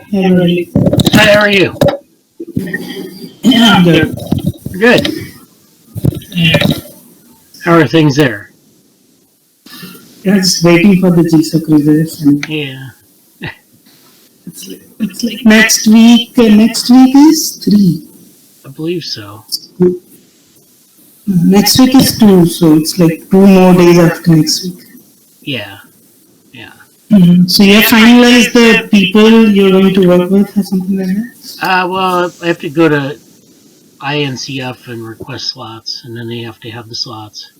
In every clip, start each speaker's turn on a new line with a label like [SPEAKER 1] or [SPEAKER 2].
[SPEAKER 1] Hey, Bradly.
[SPEAKER 2] Hi, how are you?
[SPEAKER 1] Yeah, I'm good.
[SPEAKER 2] Good.
[SPEAKER 1] Yeah,
[SPEAKER 2] How are things there?
[SPEAKER 1] just waiting for the GSO cruises, and
[SPEAKER 2] Yeah,
[SPEAKER 1] it's like next week. Next week is three.
[SPEAKER 2] I believe so.
[SPEAKER 1] Next week is two, so it's like 2 more days after next week.
[SPEAKER 2] Yeah, yeah.
[SPEAKER 1] So you have finalized the people you're going to work with, or something like that.
[SPEAKER 2] Well, I have to go to INCF and request slots, and then they have to have the slots.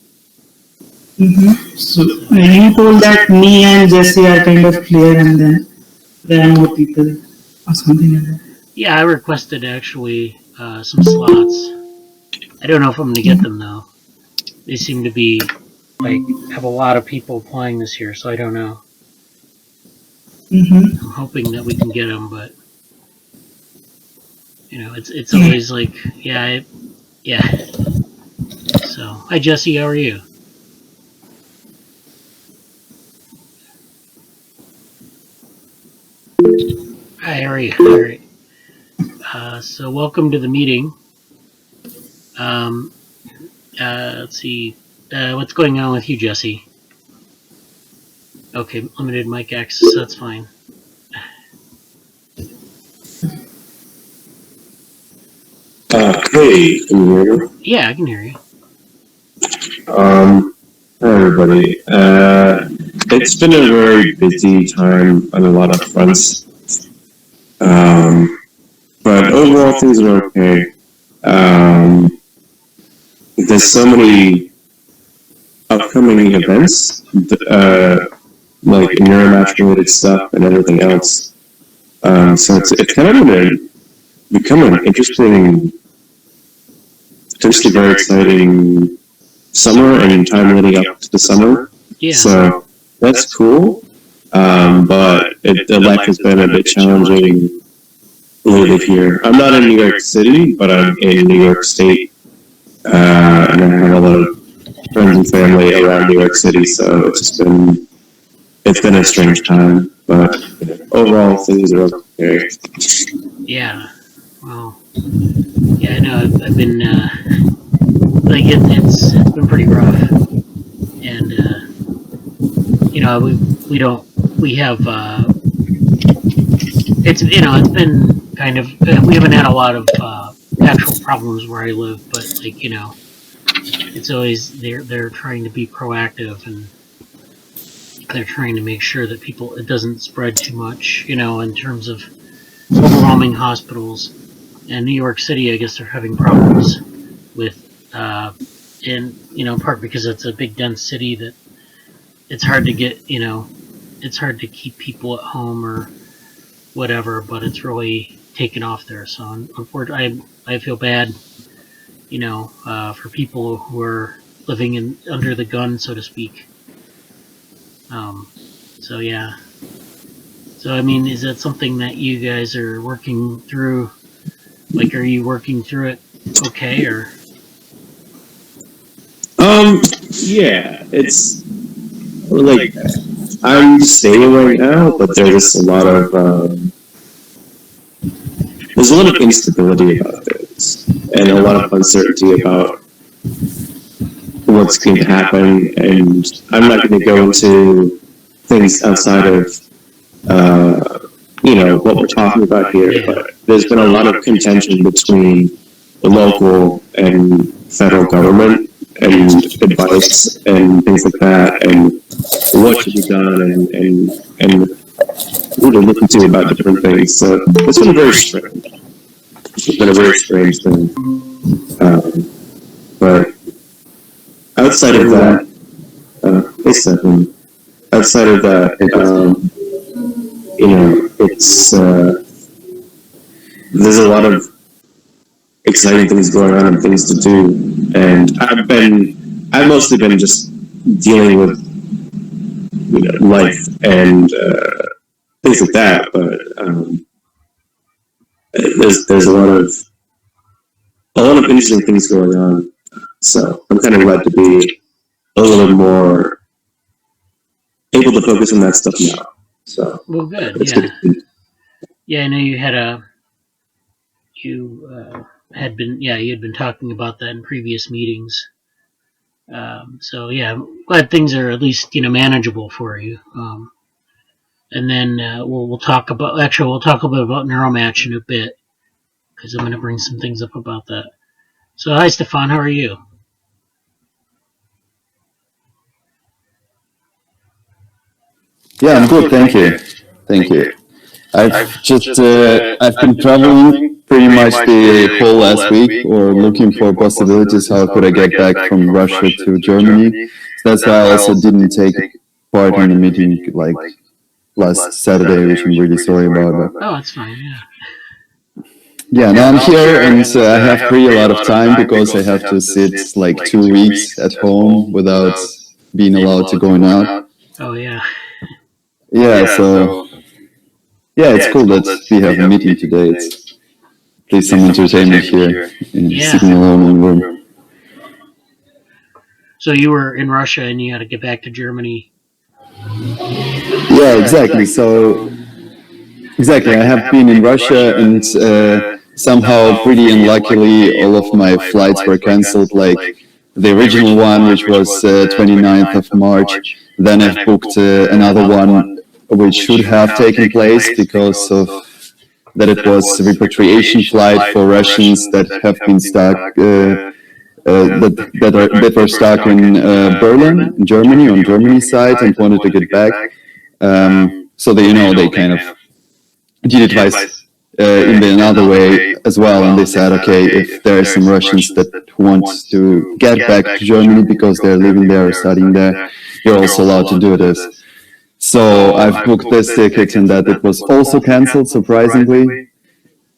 [SPEAKER 1] So
[SPEAKER 2] So,
[SPEAKER 1] you told that me and Jesse are kind of clear, and then there are more people, or something like that.
[SPEAKER 2] yeah, I requested actually some slots. I don't know if I'm going to get them, though. They seem to be, have a lot of people applying this year, so I don't know. I'm hoping that we can get them, but, it's always like, yeah. So, hi, Jesse, how are you? Hi, how are you? All right. So welcome to the meeting. Um, let's see. What's going on with you, Jesse? Okay, limited mic access. That's fine.
[SPEAKER 3] Hey, can you hear me?
[SPEAKER 2] Yeah, I can hear you.
[SPEAKER 3] Hi everybody. It's been a very busy time on a lot of fronts. But overall things are okay. There's so many upcoming events, like Neuromatch related stuff and everything else. So it's kind of become an interesting, potentially very exciting summer and time leading up to the summer.
[SPEAKER 2] Yeah.
[SPEAKER 3] So that's cool. But the life has been a bit challenging lately here. I'm not in New York City, but I'm in New York State. And I have a lot of friends and family around New York City, so it's been a strange time. But overall, things are okay.
[SPEAKER 2] Yeah. Well. Yeah, I know. I've been it's been pretty rough, and we have it's been kind of we haven't had a lot of actual problems where I live, but it's always they're trying to be proactive, and they're trying to make sure that it doesn't spread too much, in terms of overwhelming hospitals. And New York City, I guess they're having problems with in part because it's a big dense city that it's hard to get, it's hard to keep people at home or whatever, but it's really taken off there. So unfortunately, I feel bad, for people who are living under the gun, so to speak. So yeah. So I mean, is that something that you guys are working through? Like, are you working through it okay, or?
[SPEAKER 3] Yeah, it's like I'm stable right now, but there's a lot of there's a lot of instability about this, and a lot of uncertainty about what's going to happen. And I'm not going to go into things outside of what we're talking about here, but there's been a lot of contention between the local and federal government and advice and things like that, and what should be done, and who to listen to about different things. So it's been very strange. It's been a very strange thing. But outside of that, hey Stefan, outside of that, it's there's a lot of exciting things going on and things to do, and I've mostly been just dealing with life and things like that. But there's a lot of interesting things going on. So I'm kind of glad to be a little more able to focus on that stuff now. So
[SPEAKER 2] Well, good.
[SPEAKER 3] it's
[SPEAKER 2] Yeah.
[SPEAKER 3] good.
[SPEAKER 2] Yeah, I know you had had been talking about that in previous meetings. So yeah, I'm glad things are at least manageable for you. And then we'll talk about we'll talk a bit about Neuromatch in a bit because I'm going to bring some things up about that. So hi Stefan, how are you?
[SPEAKER 4] Yeah, I'm good, thank you. Thank you. I've been traveling pretty much the whole last week or looking for possibilities how could I get back from Russia to Germany. So that's why I also didn't take part in the meeting like last Saturday, which I'm really sorry about.
[SPEAKER 2] Oh, that's fine. Yeah.
[SPEAKER 4] Yeah, now I'm here and I have pretty a lot of time because I have to sit like 2 weeks at home without being allowed to go out.
[SPEAKER 2] Oh yeah.
[SPEAKER 4] Yeah, so yeah, it's cool that we have a meeting today. It's at least some entertainment here, sitting alone in the room.
[SPEAKER 2] So you were in Russia and you had to get back to Germany.
[SPEAKER 4] Yeah, exactly. So exactly, I have been in Russia and somehow pretty unluckily all of my flights were cancelled. Like the original one, which was 29th of March. Then I've booked another one which should have taken place because of that it was a repatriation flight for Russians that have been stuck that were stuck in Berlin, Germany, on Germany's side, and wanted to get back. So they kind of did advise in another way as well, and they said, okay, if there are some Russians that want to get back to Germany because they're living there or studying there, you're also allowed to do this. So I've booked this ticket, and that it was also cancelled, surprisingly.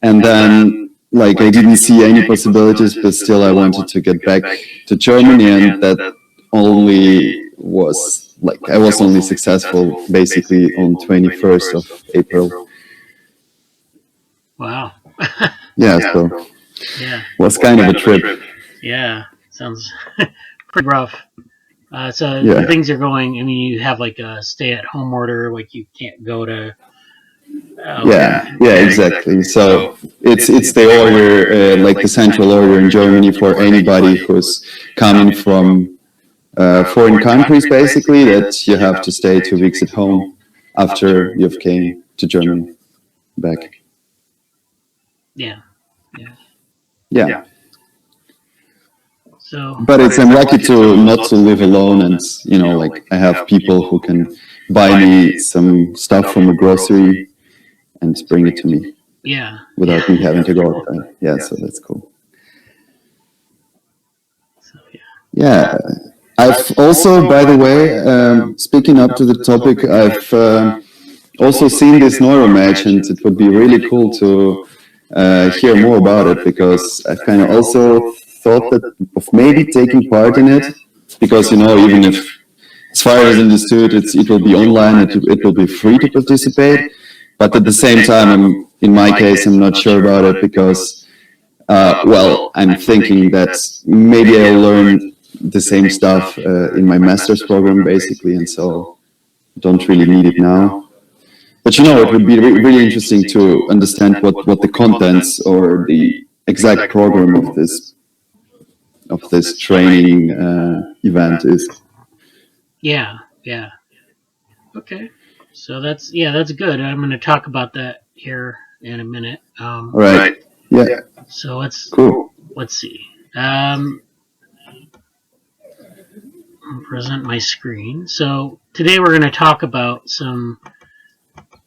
[SPEAKER 4] And then, like, I didn't see any possibilities, but still I wanted to get back to Germany, and that only was, like, I was only successful basically on 21st of April.
[SPEAKER 2] Wow.
[SPEAKER 4] Yeah, so
[SPEAKER 2] yeah.
[SPEAKER 4] Was kind of a trip.
[SPEAKER 2] Yeah, sounds pretty rough. So things are going. I mean, you have like a stay-at-home order, like you can't go to.
[SPEAKER 4] Yeah, exactly. So it's the order, like the central order in Germany for anybody who's coming from foreign countries, basically, that you have to stay 2 weeks at home after you've came to Germany back.
[SPEAKER 2] Yeah. So,
[SPEAKER 4] but I'm lucky to not to live alone, and like I have people who can buy me some stuff from a grocery and bring it to me.
[SPEAKER 2] Yeah.
[SPEAKER 4] Without me having to go outside. Yeah, so that's cool. Yeah. I've also, by the way, speaking up to the topic, I've also seen this Neuromatch, and it would be really cool to hear more about it, because I've kind of also thought that of maybe taking part in it, because even if, as far as understood, it will be online, it will be free to participate, but at the same time, in my case, I'm not sure about it, because I'm thinking that maybe I'll learn the same stuff in my master's program, basically, and so don't really need it now. But it would be really interesting to understand what the contents or the exact program of this training event is.
[SPEAKER 2] Yeah. Okay. So that's good. I'm going to talk about that here in a minute.
[SPEAKER 4] All right. Yeah.
[SPEAKER 2] So let's see. Present my screen. So today we're going to talk about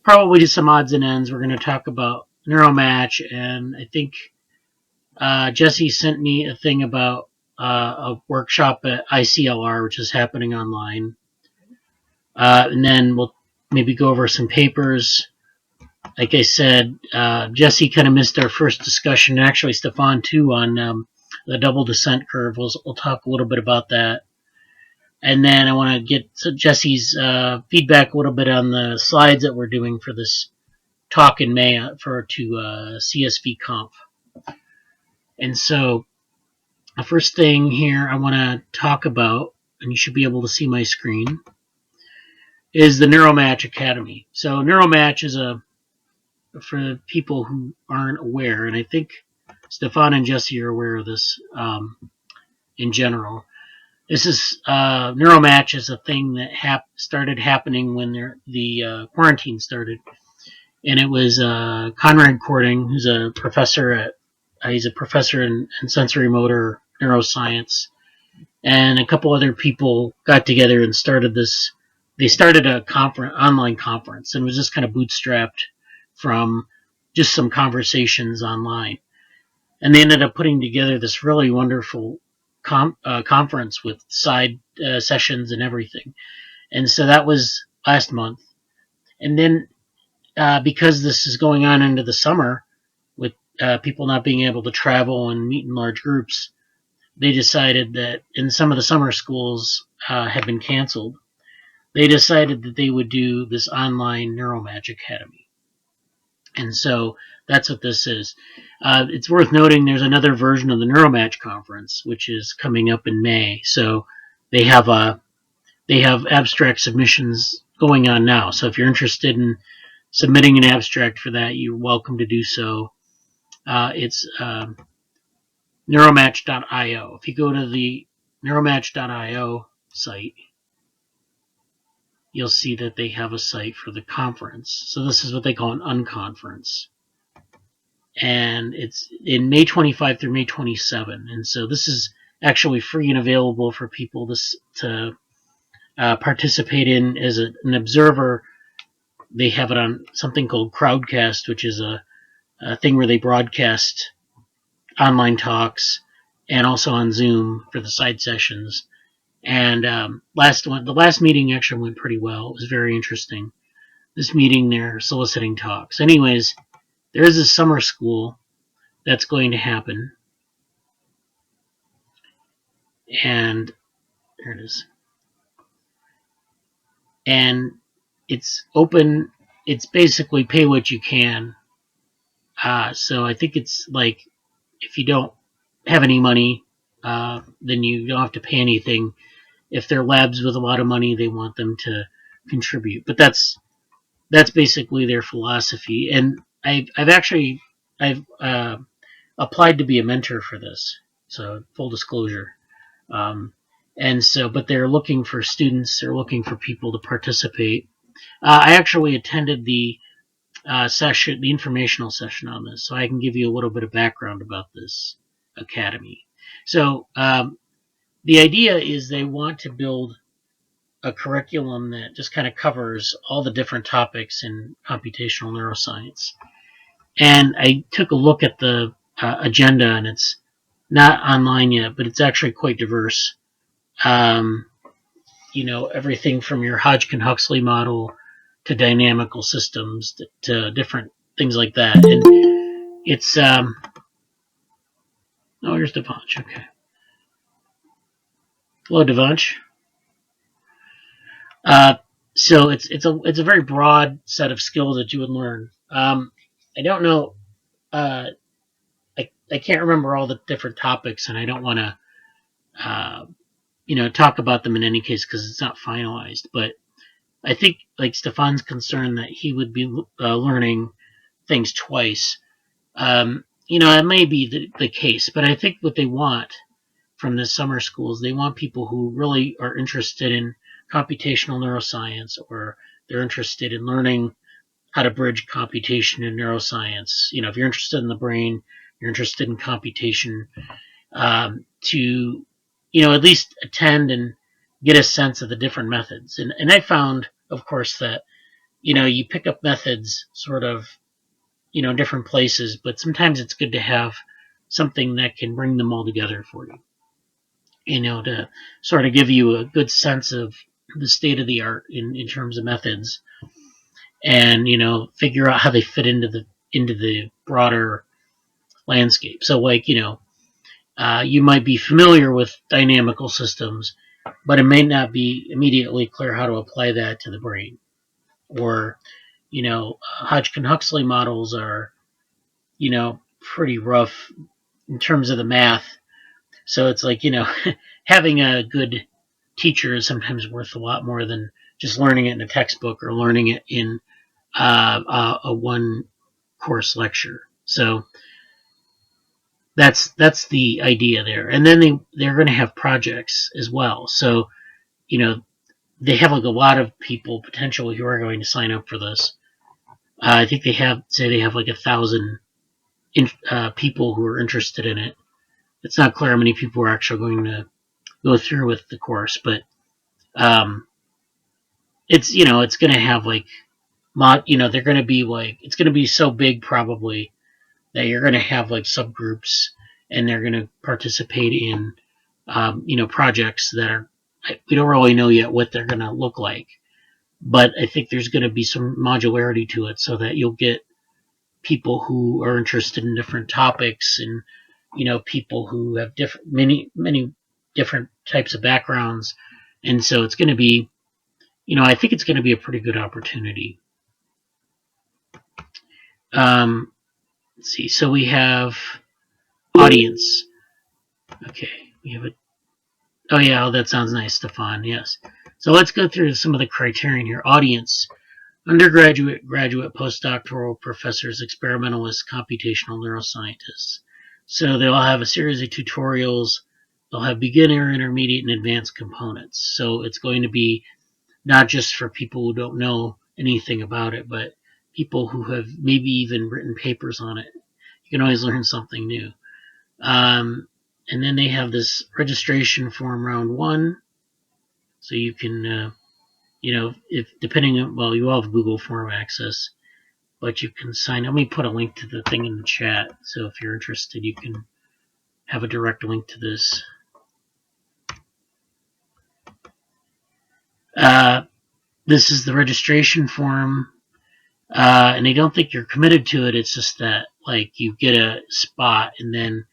[SPEAKER 2] probably just some odds and ends. We're going to talk about Neuromatch, and I think Jesse sent me a thing about a workshop at ICLR, which is happening online. And then we'll maybe go over some papers. Like I said, Jesse kind of missed our first discussion. Actually, Stefan too, on the double descent curve. We'll talk a little bit about that. And then I want to get Jesse's feedback a little bit on the slides that we're doing for this talk in May to CSV conf. And so the first thing here I want to talk about, and you should be able to see my screen, is the Neuromatch Academy. So Neuromatch is a for people who aren't aware, and I think Stefan and Jesse are aware of this in general. This is Neuromatch is a thing that started happening when the quarantine started, and it was Conrad Cording, who's a professor he's a professor in sensory motor neuroscience, and a couple other people got together and started this. They started a online conference, and it was just kind of bootstrapped from just some conversations online. And they ended up putting together this really wonderful conference with side sessions and everything. And so that was last month. And then because this is going on into the summer, with people not being able to travel and meet in large groups, they decided that, in some of the summer schools had been canceled, they decided that they would do this online Neuromatch Academy. And so that's what this is. It's worth noting there's another version of the Neuromatch conference, which is coming up in May. So they have abstract submissions going on now. So if you're interested in submitting an abstract for that, you're welcome to do so. It's neuromatch.io. If you go to the neuromatch.io site, you'll see that they have a site for the conference. So this is what they call an unconference. And it's in May 25 through May 27. And so this is actually free and available for people to participate in as an observer. They have it on something called Crowdcast, which is a thing where they broadcast online talks, and also on Zoom for the side sessions. And the last meeting actually went pretty well. It was very interesting. This meeting, they're soliciting talks. Anyways, there is a summer school that's going to happen. And there it is. And it's open. It's basically pay what you can. So I think it's like, if you don't have any money, then you don't have to pay anything. If they're labs with a lot of money, they want them to contribute. But that's basically their philosophy. And I've applied to be a mentor for this. So full disclosure. But they're looking for students. They're looking for people to participate. I actually attended the session, the informational session on this, so I can give you a little bit of background about this academy. So the idea is they want to build a curriculum that just kind of covers all the different topics in computational neuroscience. And I took a look at the agenda, and it's not online yet, but it's actually quite diverse. Everything from your Hodgkin-Huxley model to dynamical systems to different things like that. And it's oh, here's Devansh. Okay. Hello, Devansh. So it's a very broad set of skills that you would learn. I don't know. I can't remember all the different topics, and I don't want to talk about them in any case because it's not finalized. But I think, like, Stefan's concerned that he would be learning things twice. It may be the case, but I think what they want from the summer schools, they want people who really are interested in computational neuroscience, or they're interested in learning how to bridge computation and neuroscience. If you're interested in the brain, you're interested in computation, to at least attend and get a sense of the different methods. And I found, of course, that you pick up methods sort of in different places, but sometimes it's good to have something that can bring them all together for you, to sort of give you a good sense of the state of the art in terms of methods, and figure out how they fit into the broader landscape. So, like, you might be familiar with dynamical systems, but it may not be immediately clear how to apply that to the brain. Or Hodgkin-Huxley models are pretty rough in terms of the math. So it's like, having a good teacher is sometimes worth a lot more than just learning it in a textbook or learning it in a one course lecture. So that's the idea there. And then they're going to have projects as well. So, you know, they have like a lot of people potentially who are going to sign up for this. I think they have like 1,000 people who are interested in it. It's not clear how many people are actually going to go through with the course, but it's it's going to have like they're going to be like, it's going to be so big probably that you're going to have like subgroups, and they're going to participate in projects that are, we don't really know yet what they're going to look like, but I think there's going to be some modularity to it so that you'll get people who are interested in different topics, and people who have many different types of backgrounds, and so it's going to be, I think it's going to be a pretty good opportunity. Let's see. So we have audience. Okay, we have it. Oh yeah, that sounds nice, Stefan. Yes. So let's go through some of the criterion here. Audience: undergraduate, graduate, postdoctoral professors, experimentalists, computational neuroscientists. So they'll have a series of tutorials. They'll have beginner, intermediate, and advanced components. So it's going to be not just for people who don't know anything about it, but people who have maybe even written papers on it. You can always learn something new. And then they have this registration form round 1. So you can, if depending on, well, you all have Google Form access, but you can sign. Let me put a link to the thing in the chat. So if you're interested, you can have a direct link to this. This is the registration form. And I don't think you're committed to it. It's just that, like, you get a spot, and then,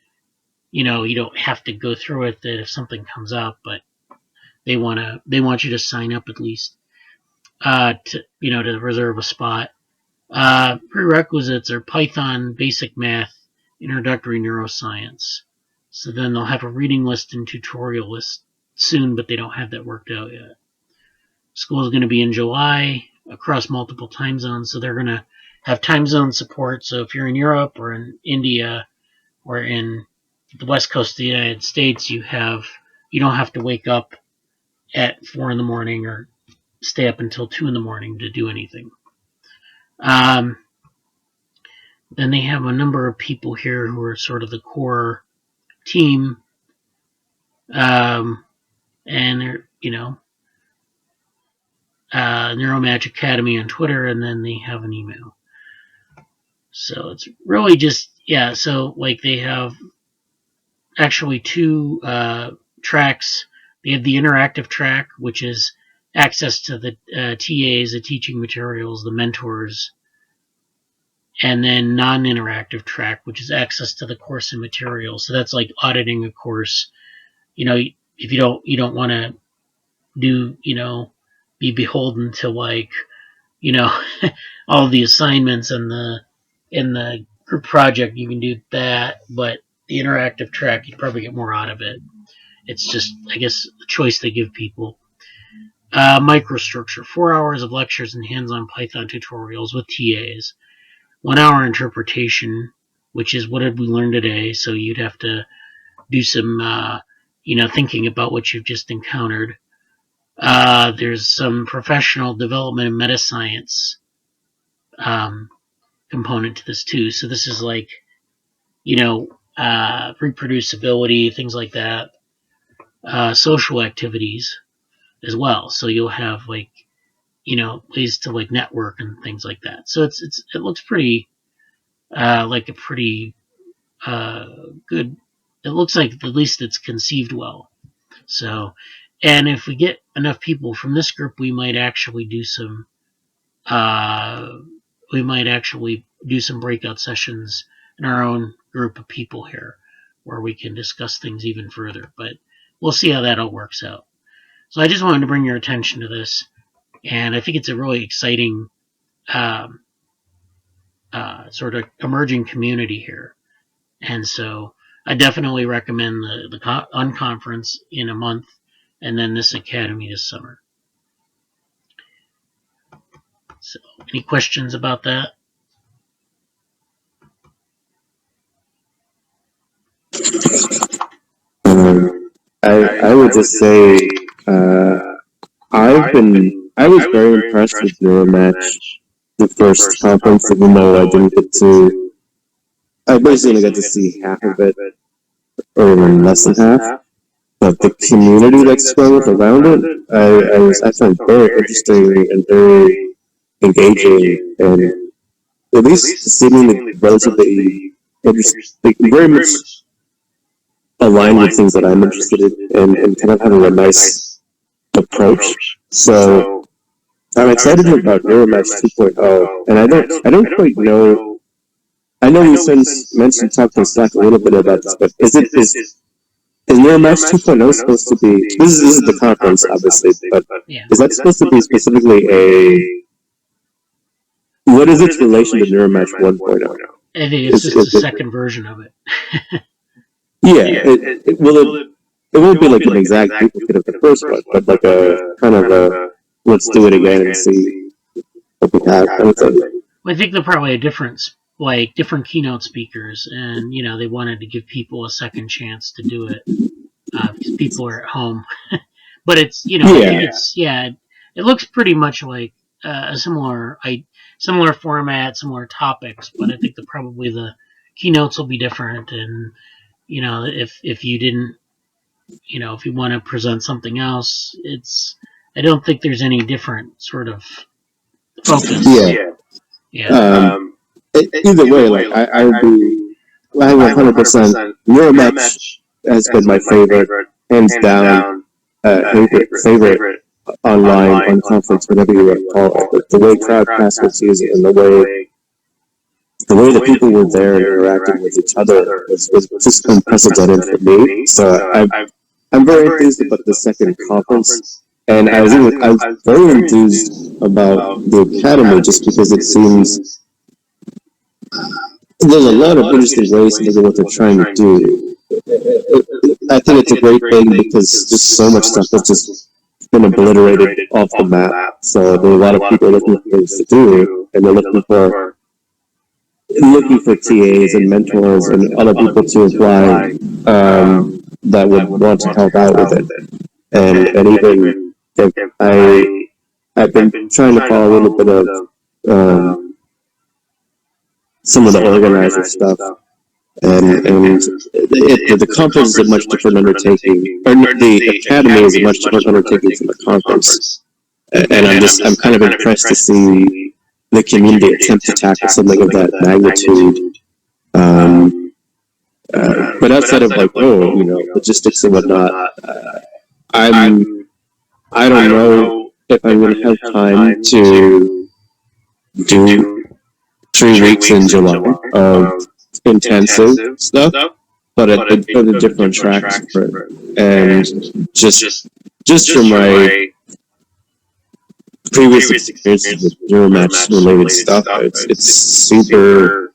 [SPEAKER 2] you don't have to go through it if something comes up, but they want you to sign up at least, to reserve a spot. Prerequisites are Python, basic math, introductory neuroscience. So then they'll have a reading list and tutorial list soon, but they don't have that worked out yet. School is going to be in July across multiple time zones, so they're going to have time zone support. So if you're in Europe or in India or in the west coast of the United States, you don't have to wake up at 4 in the morning or stay up until 2 in the morning to do anything. Then they have a number of people here who are sort of the core team, and they're, Neuromatch Academy on Twitter, and then they have an email. So it's really just, so like they have actually 2 tracks. They have the interactive track, which is access to the TAs, the teaching materials, the mentors, and then non-interactive track, which is access to the course and materials. So that's like auditing a course. If you don't want to do, be beholden to, like, all the assignments in the group project, you can do that, but the interactive track, you probably get more out of it. It's just, I guess, the choice they give people. Microstructure: 4 hours of lectures and hands-on Python tutorials with TAs. 1 hour interpretation, which is what did we learn today, so you'd have to do some, thinking about what you've just encountered. There's some professional development and meta science component to this too. So this is like, reproducibility, things like that. Social activities as well. So you'll have, like, ways to, like, network and things like that. So it looks pretty, like a pretty good. It looks like at least it's conceived well. So, and if we get enough people from this group, we might actually do some breakout sessions in our own group of people here, where we can discuss things even further. But we'll see how that all works out. So I just wanted to bring your attention to this, and I think it's a really exciting sort of emerging community here. And so I definitely recommend the unconference in a month, and then this academy this summer. So, any questions about that?
[SPEAKER 3] I would just say uh, I was very impressed with Neuromatch the first conference, even though I didn't get to. I basically got to see half of it, or even less than half. But the community that sprung up around it, I found very interesting and very engaging, and at least seemingly relatively interesting, very much aligned with things that I'm interested in, and kind of having a nice approach. So I'm excited about Neuromatch 2.0, and I don't quite know. I know we since mentioned talked on Slack a little bit about this, but is Neuromatch 2.0 supposed to be? This is the conference, obviously, but
[SPEAKER 2] Yeah.
[SPEAKER 3] is that supposed to be specifically a? What is its relation to Neuromatch 1.0?
[SPEAKER 2] I think it's just a second version of it.
[SPEAKER 3] Yeah, it won't be like an exact duplicate of the first one, but like a kind of a let's do it again and see what we have kind of thing.
[SPEAKER 2] Well, I think they're probably different keynote speakers, and they wanted to give people a second chance to do it because people are at home. But it's it looks pretty much like a similar format, similar topics. But I think that probably the keynotes will be different, and if you didn't, if you want to present something else, I don't think there's any different sort of focus. Yeah.
[SPEAKER 3] Either way, like I would be, I 100%. Neuromatch has been my favorite, hands down, favorite online conference, whatever you want to call it. The way Crowdcast was using it and the way that people were there and interacting with each other was just unprecedented for me. So I'm very enthused about the second conference, and I was very enthused about the academy just because it seems there's a lot of interesting ways to look at what they're trying to do. I think it's a great thing because just so much stuff has just been obliterated off the map. So there are a lot of people looking for things to do, and they're looking for TAs and mentors and other people to apply that would want to help out with it. And even if I've been trying to follow a little bit of some of the organizer stuff, and the conference is a much different undertaking, or the academy is a much different undertaking from the conference. And I'm kind of impressed to see the community attempt to tackle something of that magnitude. But outside of like, logistics and whatnot, I don't know if I'm going to have time to do 3 weeks in July of intensive stuff, but at the different tracks for it. And just from my previous experiences with Neuromatch related stuff, it's super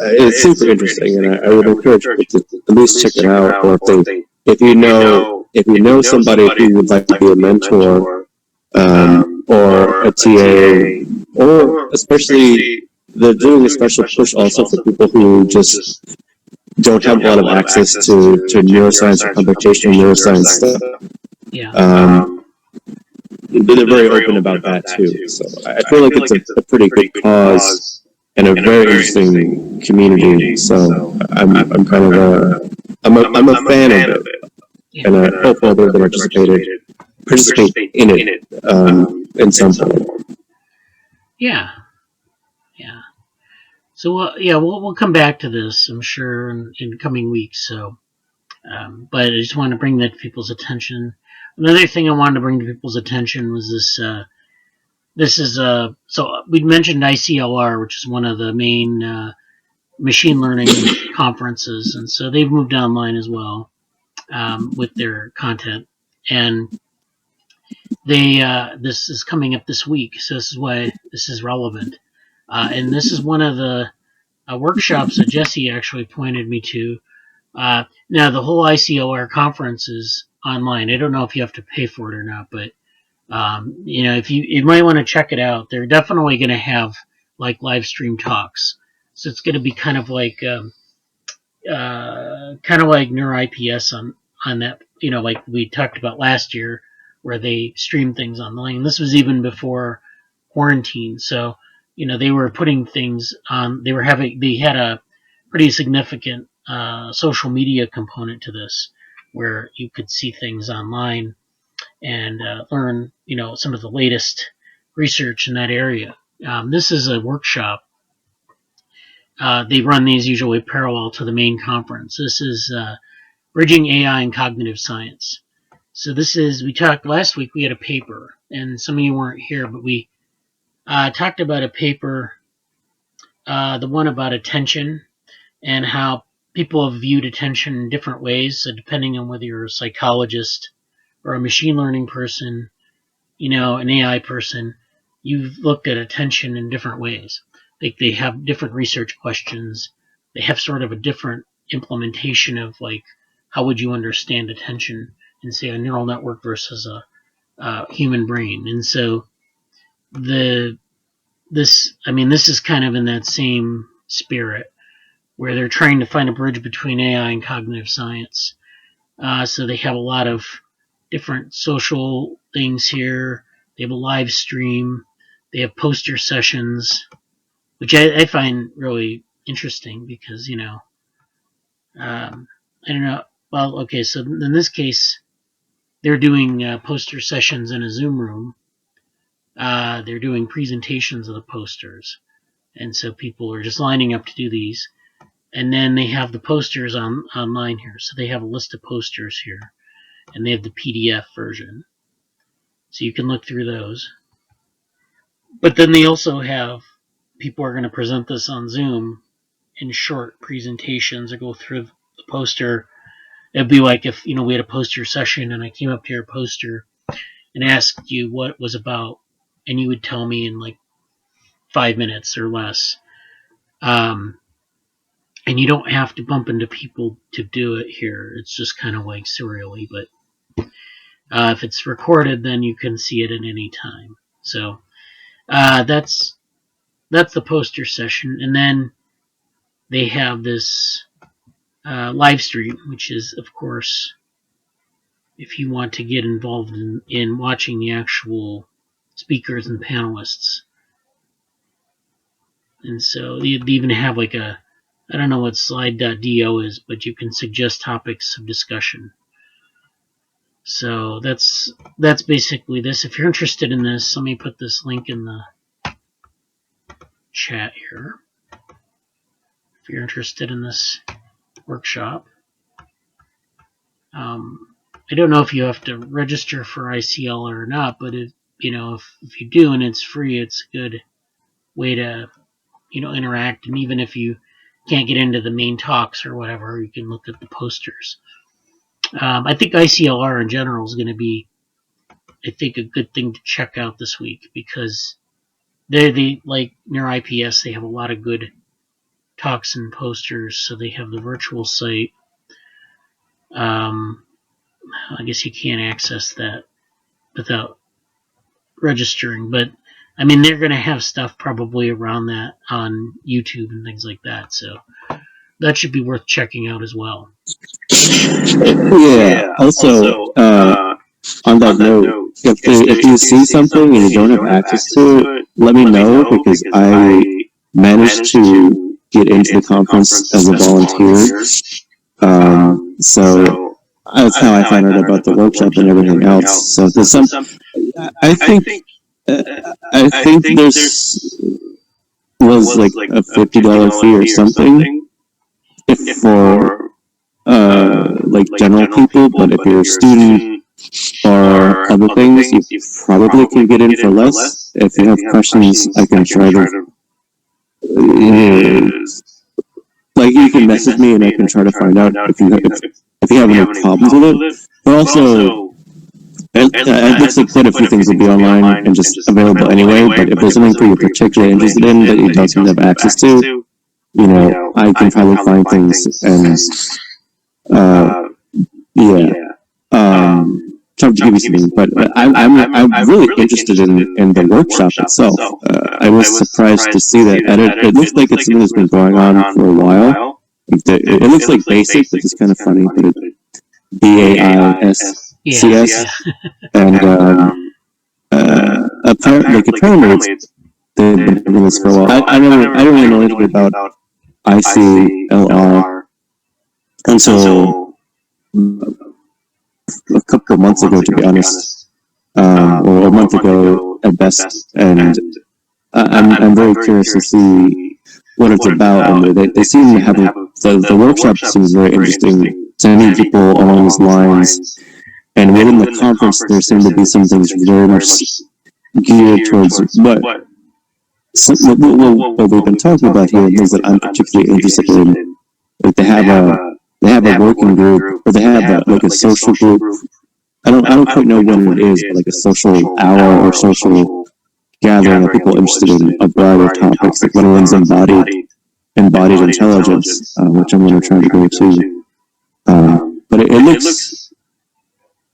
[SPEAKER 3] interesting, and I would encourage people to at least check it out, or if you know somebody who would like to be a mentor, or a TA, or especially they're doing a special push also for people who just don't have a lot of access to neuroscience or computational neuroscience stuff.
[SPEAKER 2] Yeah.
[SPEAKER 3] They're very open about that too. So I feel like it's a pretty good cause and a very interesting community. So I'm kind of I'm a fan of it, and I hope others that participate in it in some form.
[SPEAKER 2] Yeah. So we'll come back to this, I'm sure, in coming weeks. So, but I just wanted to bring that to people's attention. Another thing I wanted to bring to people's attention was this. This is so we'd mentioned ICLR, which is one of the main machine learning conferences, and so they've moved online as well with their content, and they this is coming up this week, so this is why this is relevant, and this is one of the workshops that Jesse actually pointed me to. Now the whole ICLR conference is online. I don't know if you have to pay for it or not, but if you might want to check it out. They're definitely going to have like live stream talks, so it's going to be kind of like kind of like NeuroIPS on that, like we talked about last year, where they stream things online. This was even before quarantine, so they were putting things on. They had a pretty significant social media component to this, where you could see things online and learn, some of the latest research in that area. This is a workshop. They run these usually parallel to the main conference. This is Bridging AI and Cognitive Science. So we talked last week, we had a paper, and some of you weren't here, but we talked about a paper, the one about attention, and how people have viewed attention in different ways. So depending on whether you're a psychologist or a machine learning person, an AI person, you've looked at attention in different ways. Like they have different research questions. They have sort of a different implementation of like, how would you understand attention in, say, a neural network versus a human brain? And so this is kind of in that same spirit, where they're trying to find a bridge between AI and cognitive science. So they have a lot of different social things here. They have a live stream. They have poster sessions, which I find really interesting because, I don't know. Well, okay, so in this case, they're doing poster sessions in a Zoom room. They're doing presentations of the posters. And so people are just lining up to do these. And then they have the posters online here. So they have a list of posters here. And they have the PDF version. So you can look through those. But then they also have people are going to present this on Zoom in short presentations or go through the poster. It'd be like if, we had a poster session and I came up to your poster and asked you what it was about, and you would tell me in like 5 minutes or less. And you don't have to bump into people to do it here. It's just kind of like serially, but if it's recorded, then you can see it at any time. So that's the poster session. And then they have this live stream, which is, of course, if you want to get involved in watching the actual speakers and panelists. And so they even have like I don't know what slide.do is, but you can suggest topics of discussion. So that's basically this. If you're interested in this, let me put this link in the chat here. If you're interested in this workshop. I don't know if you have to register for ICLR or not, but if you do and it's free, it's a good way to interact. And even if you can't get into the main talks or whatever, you can look at the posters. I think ICLR in general is going to be, I think, a good thing to check out this week because they like NeuroIPS, they have a lot of good talks and posters. So they have the virtual site. I guess you can't access that without registering, but I mean, they're going to have stuff probably around that on YouTube and things like that. So that should be worth checking out as well.
[SPEAKER 3] Yeah. Also, on that note, if you see something and you don't have access to it, let me know because I managed to get into the conference as a volunteer. So that's how I found out about the workshop and everything else. So there's some. I think there's was like a $50 fee or something if for like general people, but if you're a student or other things, you probably can get in for less. If you have questions, I can try to. Like you can message me and I can try to find out if you have any problems with it. But also, it looks like quite a few things will be online and just available anyway. But if there's something you're particularly interested in that you don't seem to have access to, I can probably find things and try to give you something. But I'm really interested in the workshop itself. I was surprised to see that, and it looks like it's something that's been going on for a while. It looks like basic, which is kind of funny, but it's BAISCS,
[SPEAKER 2] Yeah.
[SPEAKER 3] and apparently they've been doing this for a while. I don't really know anything about ICLR until a couple of months ago, to be honest, or a month ago at best, and I'm very curious to see what it's about, and they seem to have the workshop seems very interesting to many people along these lines, and within the conference there seem to be some things very much geared towards what we've been talking about here, things that I'm particularly interested in. Like they have a working group, or they have like a social group. I don't quite know what it is, but like a social hour or social gathering of people interested in a variety of topics. Like one of them's embodied intelligence, which I'm going to try to go to. But it looks.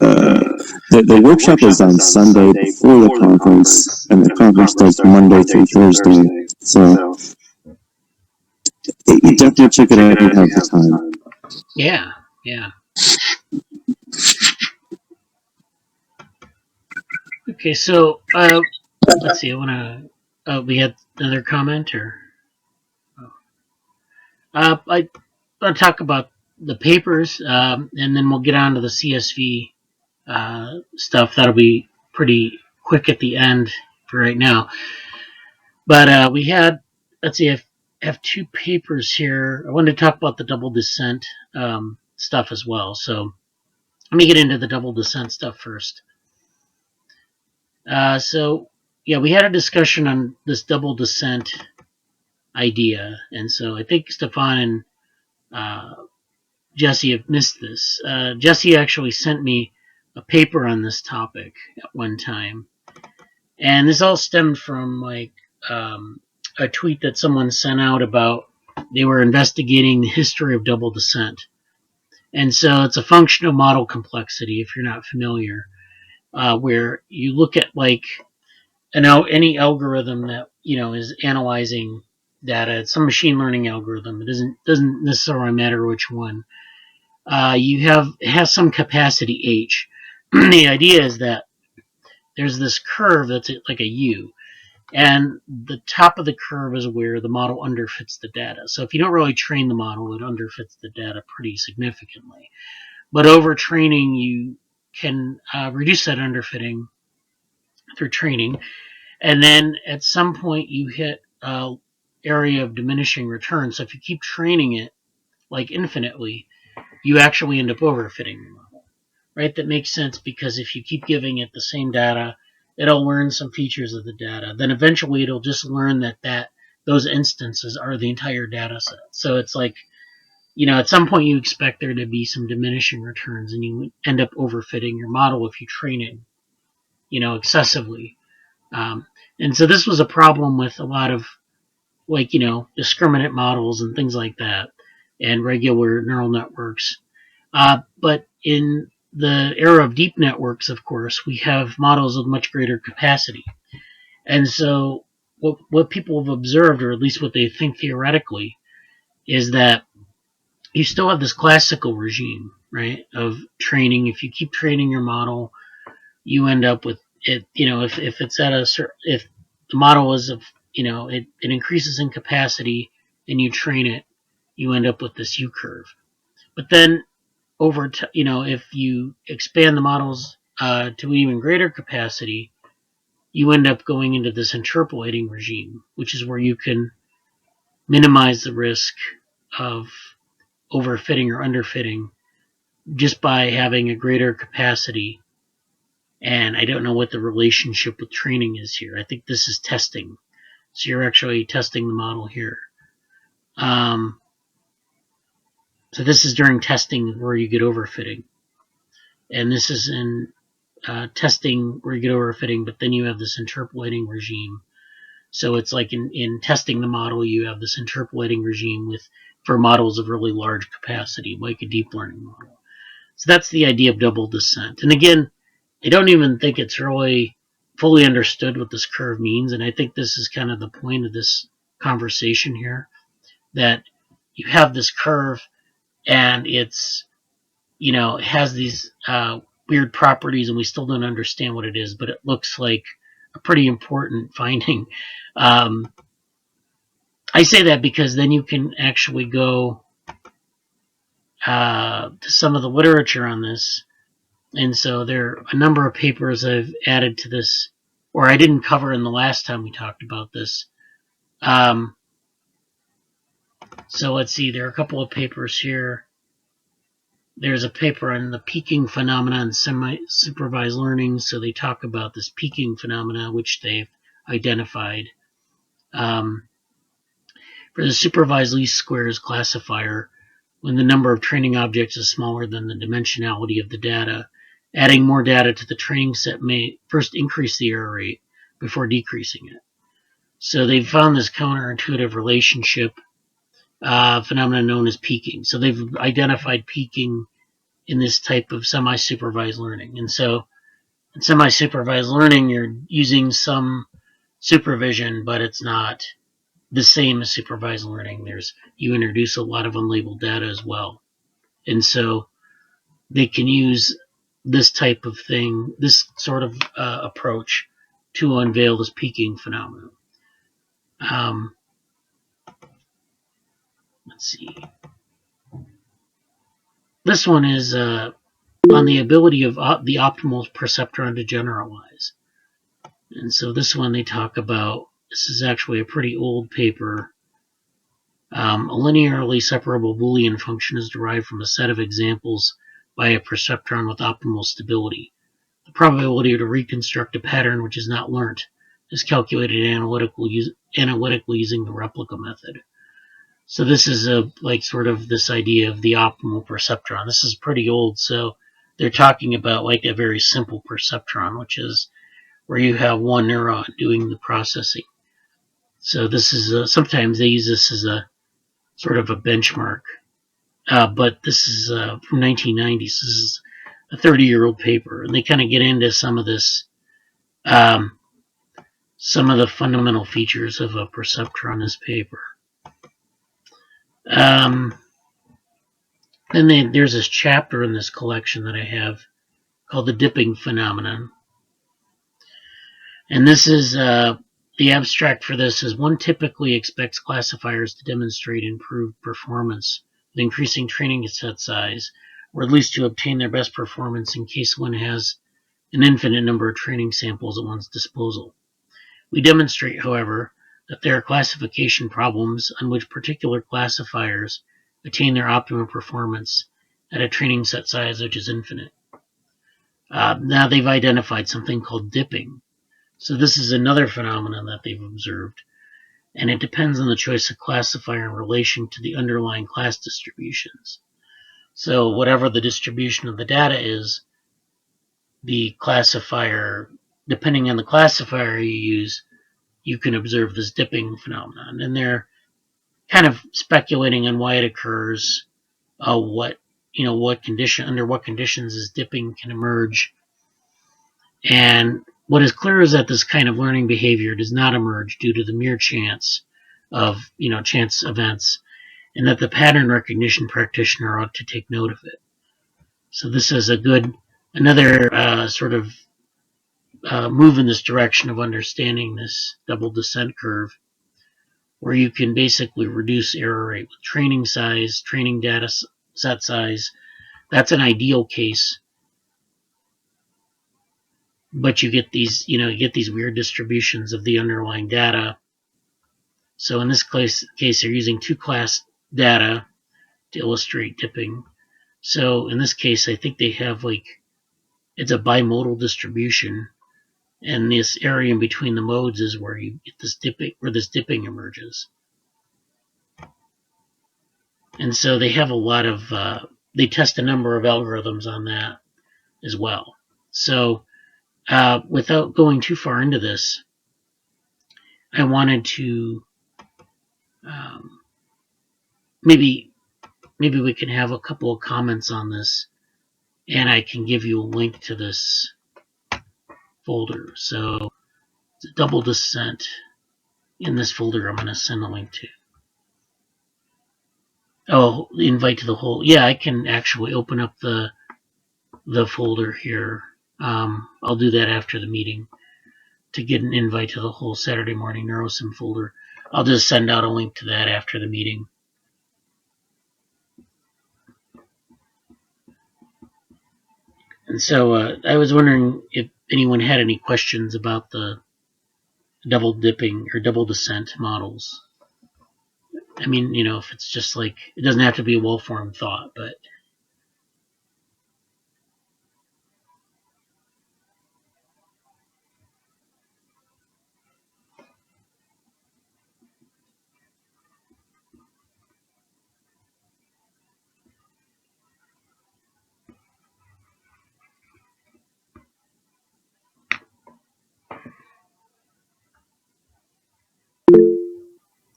[SPEAKER 3] The workshop is on Sunday before the conference, and the conference starts Monday through Thursday. So you definitely check it out if you have the time.
[SPEAKER 2] Yeah. Okay, so let's see. I want to. We had another comment, or I want to talk about the papers, and then we'll get on to the CSV stuff. That'll be pretty quick at the end for right now. But we had, let's see, I have two papers here. I wanted to talk about the double descent stuff as well. So let me get into the double descent stuff first. So yeah, we had a discussion on this double descent idea, and so I think Stefan and Jesse have missed this. Jesse actually sent me a paper on this topic at one time, and this all stemmed from like a tweet that someone sent out about they were investigating the history of double descent, and so it's a functional model complexity if you're not familiar, where you look at like any algorithm that is analyzing data. It's some machine learning algorithm. It doesn't necessarily matter which one. It has some capacity h. The idea is that there's this curve that's like a U, and the top of the curve is where the model underfits the data. So if you don't really train the model, it underfits the data pretty significantly. But over training, you can reduce that underfitting through training. And then at some point you hit a area of diminishing return. So if you keep training it like infinitely, you actually end up overfitting the model, right? That makes sense because if you keep giving it the same data, it'll learn some features of the data. Then eventually it'll just learn that those instances are the entire data set. So it's like, at some point you expect there to be some diminishing returns, and you end up overfitting your model if you train it, excessively. And so this was a problem with a lot of discriminant models and things like that, and regular neural networks. But in the era of deep networks, of course, we have models with much greater capacity. And so what people have observed, or at least what they think theoretically, is that you still have this classical regime, right, of training. If you keep training your model, you end up with it. If it's at if the model is it increases in capacity and you train it, you end up with this U curve. But then if you expand the models to an even greater capacity, you end up going into this interpolating regime, which is where you can minimize the risk of overfitting or underfitting just by having a greater capacity. And I don't know what the relationship with training is here. I think this is testing. So you're actually testing the model here. So this is during testing where you get overfitting. And this is in testing where you get overfitting, but then you have this interpolating regime. So it's like in testing the model, you have this interpolating regime for models of really large capacity, like a deep learning model. So that's the idea of double descent. And again, I don't even think it's really fully understood what this curve means. And I think this is kind of the point of this conversation here, that you have this curve, and it's, you know, it has these weird properties, and we still don't understand what it is, but it looks like a pretty important finding. I say that because then you can actually go to some of the literature on this. And so there are a number of papers I've added to this, or I didn't cover in the last time we talked about this. So let's see, there are a couple of papers here. There's a paper on the peaking phenomena in semi-supervised learning. So they talk about this peaking phenomena, which they've identified. For the supervised least squares classifier, when the number of training objects is smaller than the dimensionality of the data, adding more data to the training set may first increase the error rate before decreasing it. So they've found this counterintuitive relationship phenomenon known as peaking. So they've identified peaking in this type of semi-supervised learning. And so in semi-supervised learning, you're using some supervision, but it's not the same as supervised learning. You introduce a lot of unlabeled data as well. And so they can use this type of thing, this sort of approach to unveil this peaking phenomenon. Let's see. This one is on the ability of the optimal perceptron to generalize. And so this one they talk about, this is actually a pretty old paper. A linearly separable Boolean function is derived from a set of examples by a perceptron with optimal stability. The probability to reconstruct a pattern which is not learnt is calculated analytically using the replica method. So this is sort of this idea of the optimal perceptron. This is pretty old, so they're talking about like a very simple perceptron, which is where you have one neuron doing the processing. So this is sometimes they use this as a sort of a benchmark, but this is from 1990s. This is a 30-year-old paper, and they kind of get into some of this, some of the fundamental features of a perceptron in this paper. Then there's this chapter in this collection that I have called the dipping phenomenon. And this is the abstract for this is one typically expects classifiers to demonstrate improved performance with increasing training set size, or at least to obtain their best performance in case one has an infinite number of training samples at one's disposal. We demonstrate, however, that there are classification problems on which particular classifiers attain their optimum performance at a training set size which is infinite. Now they've identified something called dipping. So this is another phenomenon that they've observed, and it depends on the choice of classifier in relation to the underlying class distributions. So whatever the distribution of the data is, the classifier, depending on the classifier you use, you can observe this dipping phenomenon. And they're kind of speculating on why it occurs, under what conditions this dipping can emerge. And what is clear is that this kind of learning behavior does not emerge due to the mere chance of, chance events, and that the pattern recognition practitioner ought to take note of it. So this is another sort of move in this direction of understanding this double descent curve, where you can basically reduce error rate with training size, training data set size. That's an ideal case. But you get these, these weird distributions of the underlying data. So in this case they're using two class data to illustrate dipping. So in this case, I think they have it's a bimodal distribution, and this area in between the modes is where you get this dipping emerges. And so they have a lot of, they test a number of algorithms on that as well. So without going too far into this, I wanted to maybe we can have a couple of comments on this, and I can give you a link to this folder. So it's a double descent. In this folder I'm going to send a link to. Oh, invite to the whole. Yeah, I can actually open up the folder here. I'll do that after the meeting to get an invite to the whole Saturday morning NeuroSim folder. I'll just send out a link to that after the meeting. And so I was wondering if anyone had any questions about the double dipping or double descent models. I mean, if it's just like, it doesn't have to be a well-formed thought, but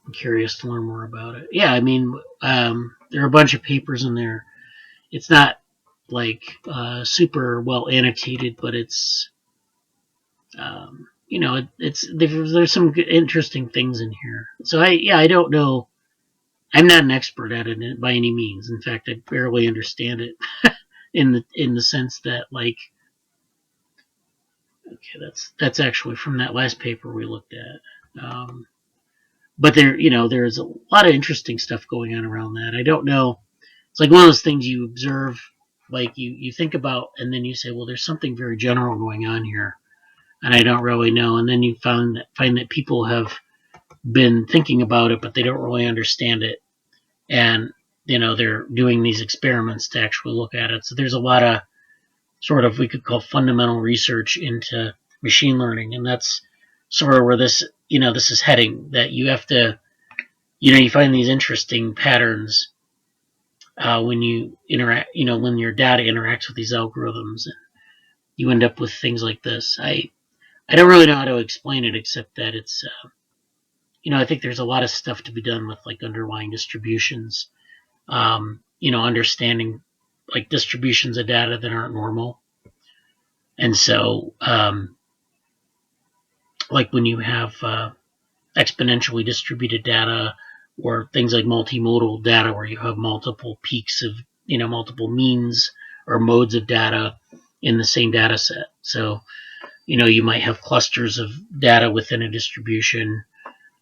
[SPEAKER 2] I'm curious to learn more about it. Yeah, I mean, there are a bunch of papers in there. It's not like super well annotated, but it's there's some good, interesting things in here. So I don't know. I'm not an expert at it by any means. In fact, I barely understand it in the sense that, like, okay, that's actually from that last paper we looked at. But there's a lot of interesting stuff going on around that. I don't know. It's like one of those things you observe, like you think about, and then you say, well, there's something very general going on here, and I don't really know. And then you find that people have been thinking about it, but they don't really understand it, and they're doing these experiments to actually look at it. So there's a lot of sort of, we could call, fundamental research into machine learning, and that's sort of where this is heading. That you have to, you find these interesting patterns when you interact, when your data interacts with these algorithms, and you end up with things like this. I don't really know how to explain it, except that it's I think there's a lot of stuff to be done with, like, underlying distributions, understanding, like, distributions of data that aren't normal. And so like when you have exponentially distributed data, or things like multimodal data, where you have multiple peaks of, multiple means or modes of data in the same data set. So, you might have clusters of data within a distribution,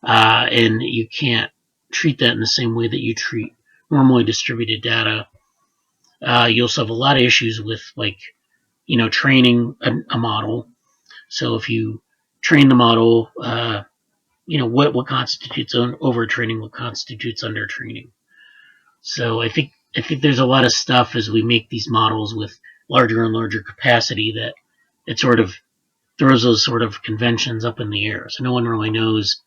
[SPEAKER 2] and you can't treat that in the same way that you treat normally distributed data. You also have a lot of issues with, like, training a model. So if you train the model, what constitutes overtraining, what constitutes undertraining. So I think there's a lot of stuff as we make these models with larger and larger capacity, that it sort of throws those sort of conventions up in the air. So no one really knows,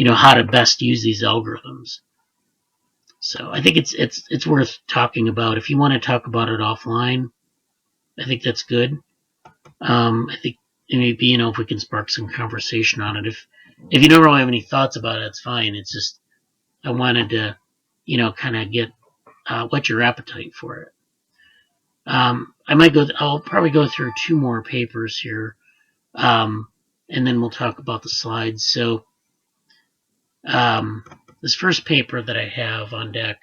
[SPEAKER 2] how to best use these algorithms. So I think it's worth talking about. If you want to talk about it offline, I think that's good. I think maybe, if we can spark some conversation on it. If you don't really have any thoughts about it, it's fine. It's just, I wanted to, kind of get whet your appetite for it. I'll probably go through two more papers here, and then we'll talk about the slides. So this first paper that I have on deck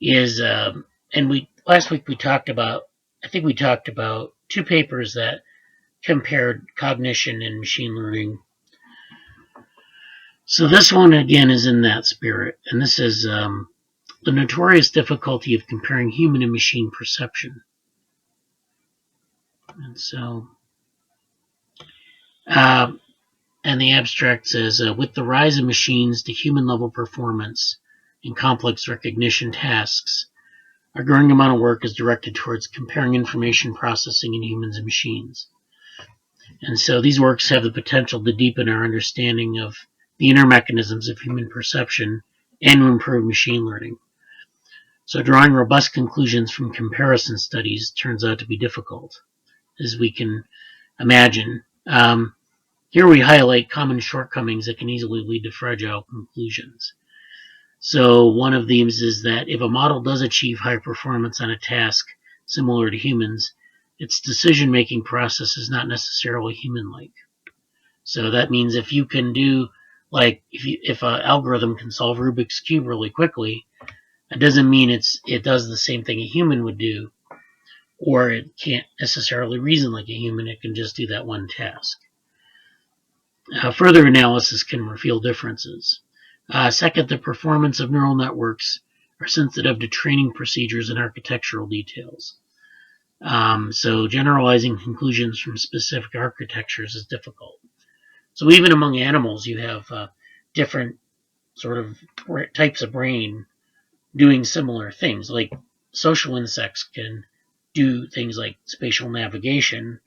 [SPEAKER 2] is, and last week we talked about two papers that compared cognition and machine learning. So this one, again, is in that spirit, and this is the notorious difficulty of comparing human and machine perception. And so, and the abstract says, with the rise of machines to human-level performance in complex recognition tasks, a growing amount of work is directed towards comparing information processing in humans and machines. And so these works have the potential to deepen our understanding of the inner mechanisms of human perception and to improve machine learning. So drawing robust conclusions from comparison studies turns out to be difficult, as we can imagine. Here we highlight common shortcomings that can easily lead to fragile conclusions. So one of these is that if a model does achieve high performance on a task similar to humans, its decision-making process is not necessarily human-like. So that means if you can do Like if an algorithm can solve Rubik's Cube really quickly, that doesn't mean it does the same thing a human would do, or it can't necessarily reason like a human. It can just do that one task. Further analysis can reveal differences. Second, the performance of neural networks are sensitive to training procedures and architectural details. So generalizing conclusions from specific architectures is difficult. So even among animals, you have different sort of types of brain doing similar things. Like social insects can do things like spatial navigation,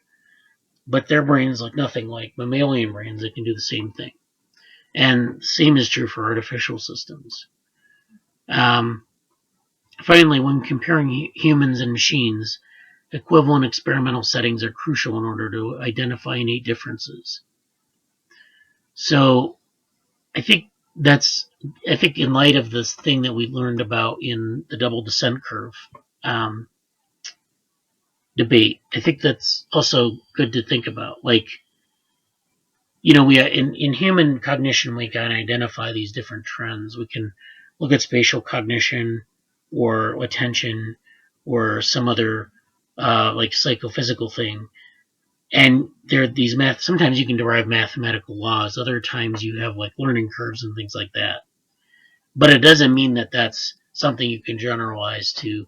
[SPEAKER 2] but their brains look nothing like mammalian brains that can do the same thing. And the same is true for artificial systems. Finally, when comparing humans and machines, equivalent experimental settings are crucial in order to identify innate differences. So I think in light of this thing that we learned about in the double descent curve debate, I think that's also good to think about. Like, we in human cognition, we can identify these different trends. We can look at spatial cognition or attention or some other like psychophysical thing. And there are these sometimes you can derive mathematical laws. Other times you have like learning curves and things like that. But it doesn't mean that that's something you can generalize to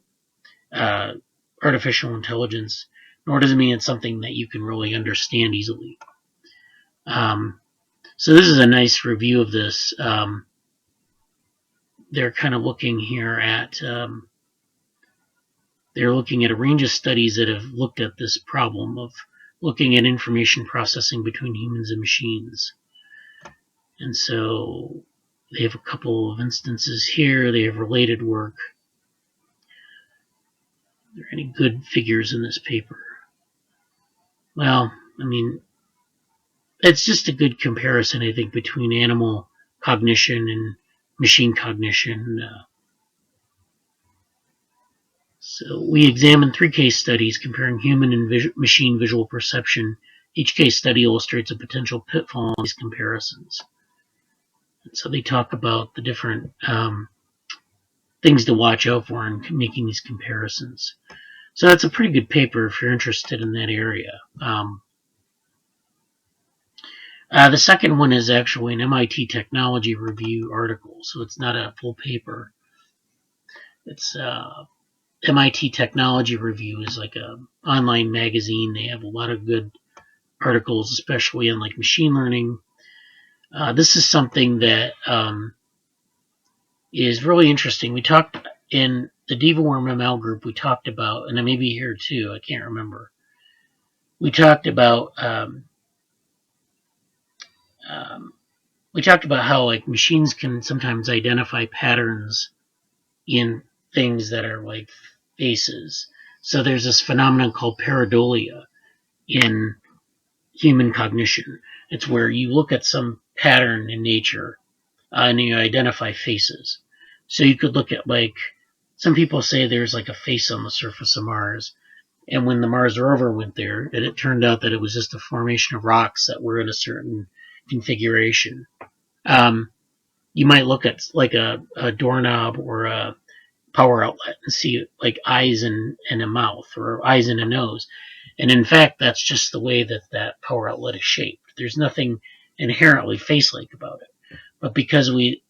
[SPEAKER 2] artificial intelligence, nor does it mean it's something that you can really understand easily. So this is a nice review of this. They're kind of looking here at they're looking at a range of studies that have looked at this problem of looking at information processing between humans and machines. And so they have a couple of instances here. They have related work. Are there any good figures in this paper? Well, I mean, it's just a good comparison, I think, between animal cognition and machine cognition. So we examined 3 case studies comparing human and machine visual perception. Each case study illustrates a potential pitfall in these comparisons. And so they talk about the different things to watch out for in making these comparisons. So that's a pretty good paper if you're interested in that area. The second one is actually an MIT Technology Review article, so it's not a full paper. It's MIT Technology Review is like a online magazine. They have a lot of good articles, especially on like machine learning. This is something that is really interesting. We talked in the DevaWorm ML group. We talked about, and I may be here too. I can't remember. We talked about how like machines can sometimes identify patterns in things that are like faces. So there's this phenomenon called pareidolia in human cognition. It's where you look at some pattern in nature and you identify faces. So you could look at like, some people say there's like a face on the surface of Mars. And when the Mars rover went there, it turned out that it was just a formation of rocks that were in a certain configuration. You might look at like a doorknob or a power outlet and see like eyes and a mouth or eyes and a nose. And in fact, that's just the way that power outlet is shaped. There's nothing inherently face-like about it. But because we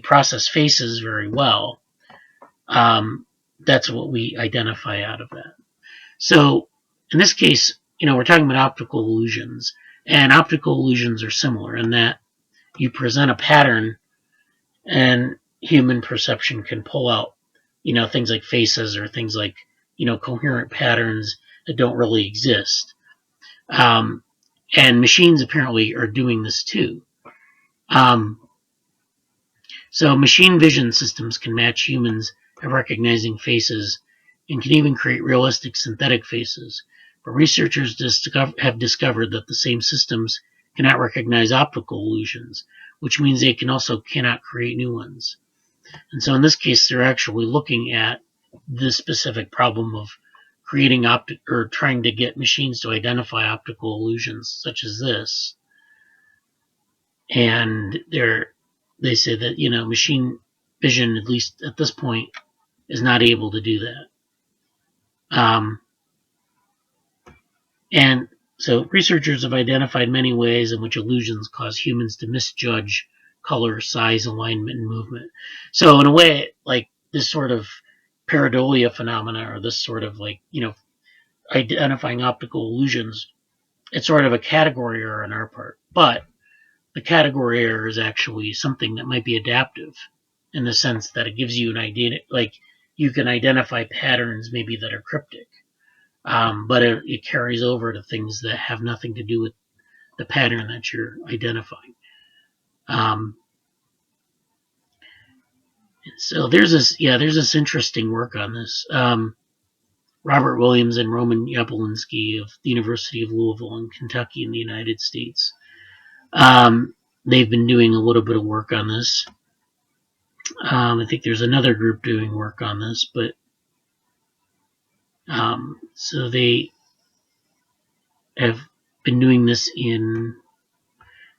[SPEAKER 2] process faces very well, that's what we identify out of that. So in this case, we're talking about optical illusions, and optical illusions are similar in that you present a pattern and human perception can pull out, things like faces or things like, coherent patterns that don't really exist. And machines apparently are doing this too. So machine vision systems can match humans at recognizing faces and can even create realistic synthetic faces. But researchers have discovered that the same systems cannot recognize optical illusions, which means they cannot create new ones. And so in this case, they're actually looking at this specific problem of creating trying to get machines to identify optical illusions such as this. and they say that machine vision, at least at this point, is not able to do that. And so researchers have identified many ways in which illusions cause humans to misjudge color, size, alignment, and movement. So in a way, like this sort of pareidolia phenomena, or this sort of identifying optical illusions, it's sort of a category error on our part. But the category error is actually something that might be adaptive in the sense that it gives you an idea, like you can identify patterns maybe that are cryptic. But it carries over to things that have nothing to do with the pattern that you're identifying. So there's this interesting work on this. Robert Williams and Roman Yablonski of the University of Louisville in Kentucky in the United States. They've been doing a little bit of work on this. I think there's another group doing work on this, but so they have been doing this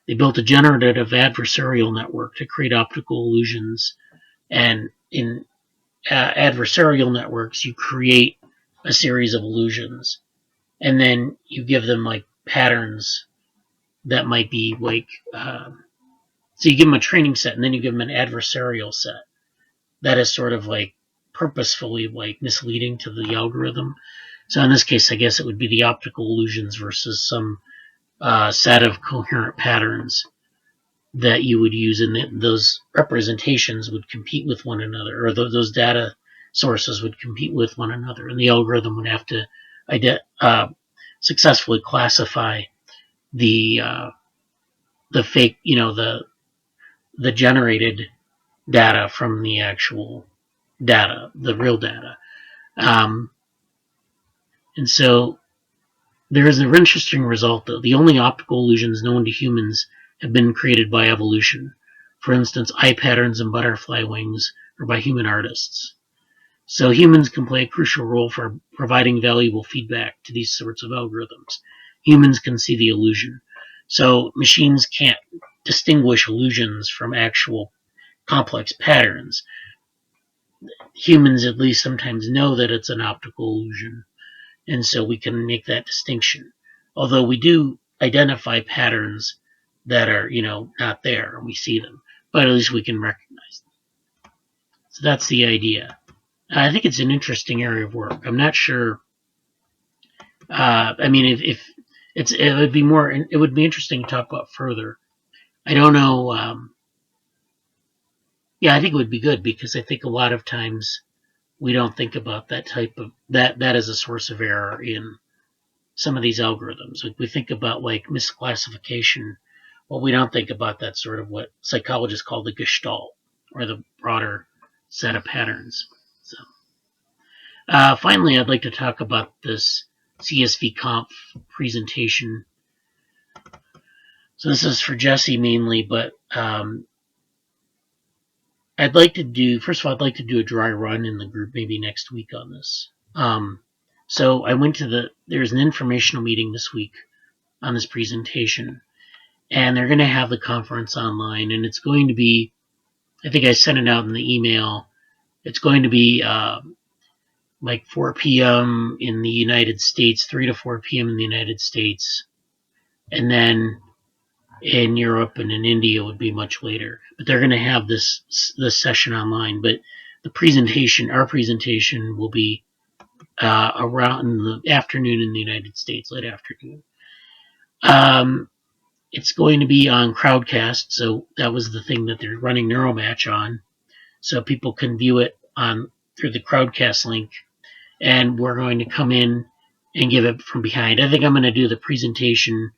[SPEAKER 2] they built a generative adversarial network to create optical illusions. And in adversarial networks, you create a series of illusions, and then you give them like patterns that might be like, so you give them a training set, and then you give them an adversarial set that is sort of like purposefully like misleading to the algorithm. So in this case, I guess it would be the optical illusions versus some set of coherent patterns that you would use, and those representations would compete with one another, or those data sources would compete with one another, and the algorithm would have to successfully classify the fake, the generated data from the actual data, the real data. And so there is an interesting result, though. The only optical illusions known to humans have been created by evolution. For instance, eye patterns and butterfly wings are by human artists. So humans can play a crucial role for providing valuable feedback to these sorts of algorithms. Humans can see the illusion. So machines can't distinguish illusions from actual complex patterns. Humans at least sometimes know that it's an optical illusion, and so we can make that distinction. Although we do identify patterns that are, not there, and we see them, but at least we can recognize them. So that's the idea. I think it's an interesting area of work. I'm not sure. If it would be interesting to talk about further. I don't know. I think it would be good, because I think a lot of times we don't think about that type of that as a source of error in some of these algorithms. Like we think about like misclassification. Well, we don't think about that sort of what psychologists call the gestalt, or the broader set of patterns. So, finally, I'd like to talk about this CSV conf presentation. So this is for Jesse mainly, but I'd like to do a dry run in the group maybe next week on this. So I went to there's an informational meeting this week on this presentation, and they're going to have the conference online, and it's going to be, I think I sent it out in the email, it's going to be like 4 p.m. in the United States, 3 to 4 p.m. in the United States, and then in Europe and in India would be much later. But they're going to have this session online, but our presentation will be around in the afternoon in the United States, late afternoon. It's going to be on Crowdcast, so that was the thing that they're running Neuromatch on, so people can view it through the Crowdcast link, and we're going to come in and give it from behind. I think I'm going to do the presentation.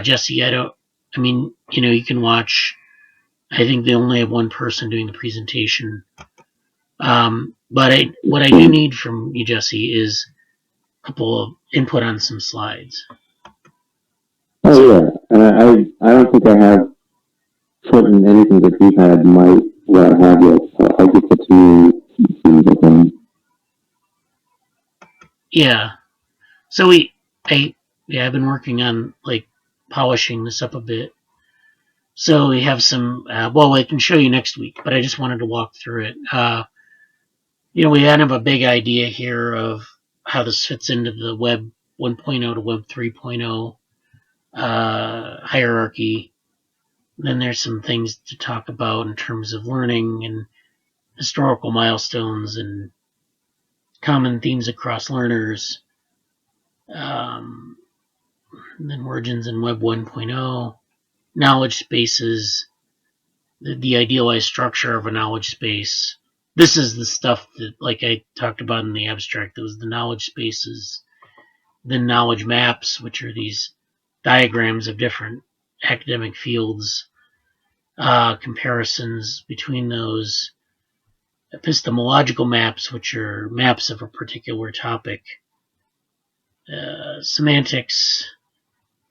[SPEAKER 2] Jesse, you can watch. I think they only have one person doing the presentation. But what I do need from you, Jesse, is a couple of input on some slides.
[SPEAKER 3] Oh yeah, and I don't think I have put in anything that you had might not have yet. So I'll get the two things again.
[SPEAKER 2] Yeah. So I've been working on like polishing this up a bit. So we have some, well, I can show you next week, but I just wanted to walk through it. We kind of have a big idea here of how this fits into the Web 1.0 to Web 3.0 hierarchy. Then there's some things to talk about in terms of learning and historical milestones and common themes across learners. And then origins in Web 1.0, knowledge spaces, the idealized structure of a knowledge space. This is the stuff that, like I talked about in the abstract, those the knowledge spaces, the knowledge maps, which are these diagrams of different academic fields, comparisons between those, epistemological maps, which are maps of a particular topic, semantics,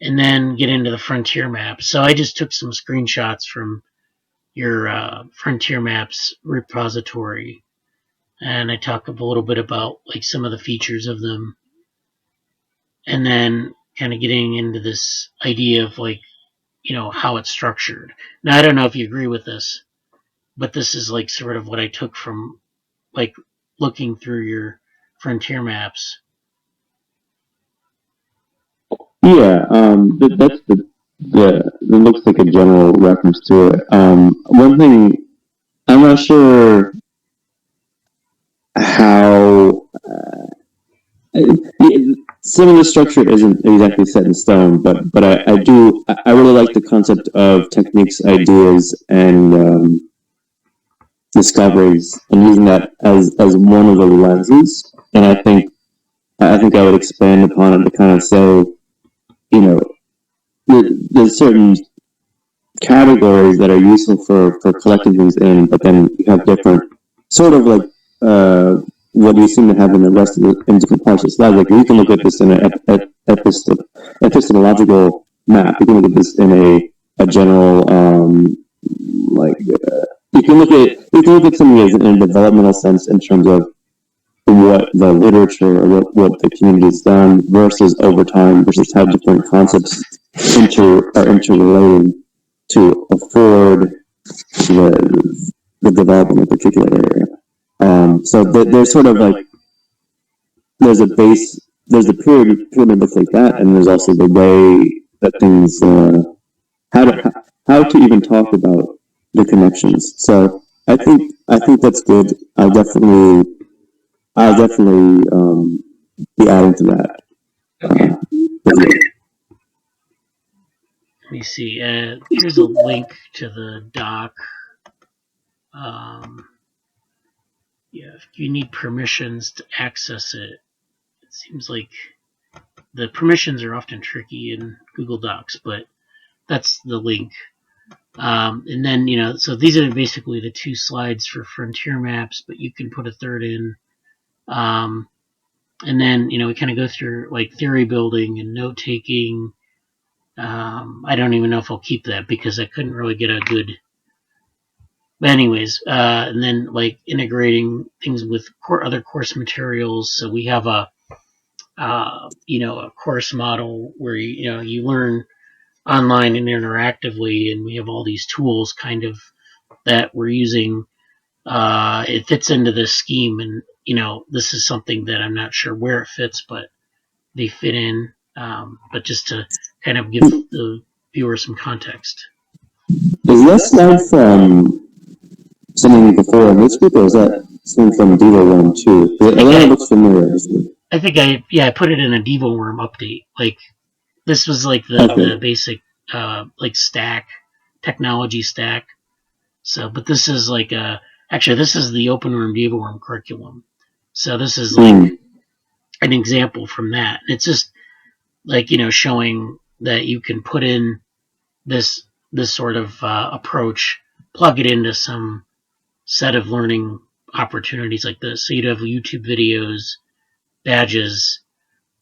[SPEAKER 2] and then get into the frontier maps. So I just took some screenshots from your frontier maps repository, and I talk a little bit about like some of the features of them, and then kind of getting into this idea of like, how it's structured. Now I don't know if you agree with this, but this is like sort of what I took from like looking through your frontier maps.
[SPEAKER 3] Yeah, that's that looks like a general reference to it. One thing, I'm not sure how some of the structure isn't exactly set in stone, but I really like the concept of techniques, ideas, and discoveries, and using that as one of the lenses. And I think I would expand upon it to kind of say, there's certain categories that are useful for collecting things in, but then you have different sort of like what you seem to have in the rest of in different parts of the slide. Like you can look at this in an epistemological map. You can look at this in a general you can look at something in a developmental sense in terms of what the literature or what the community has done versus over time versus how different concepts are interrelating to afford the development of a particular area. So there's sort of like there's a base, there's a pyramid that looks like that, and there's also the way that things how to even talk about the connections. So I think that's good. I'll definitely be adding to that.
[SPEAKER 2] Okay. Let me see. Here's a link to the doc. If you need permissions to access it, it seems like the permissions are often tricky in Google Docs, but that's the link. And then, so these are basically the two slides for frontier maps, but you can put a third in. And then, we kind of go through like theory building and note taking. I don't even know if I'll keep that because I couldn't really get a good. But anyways, and then like integrating things with other course materials. So we have a course model where you learn online and interactively, and we have all these tools kind of that we're using. It fits into this scheme, and this is something that I'm not sure where it fits, but they fit in. But just to kind of give the viewer some context.
[SPEAKER 3] Is that slide from something before in this group, or is that something from Devo 1 too? A lot of looks familiar.
[SPEAKER 2] I think I put it in a DevoWorm update. Like this was like the basic like stack, technology stack. So, but this is like actually this is the OpenWorm DevoWorm curriculum. So this is like an example from that. It's just like showing that you can put in this sort of approach, plug it into some set of learning opportunities like this. So you'd have YouTube videos, badges,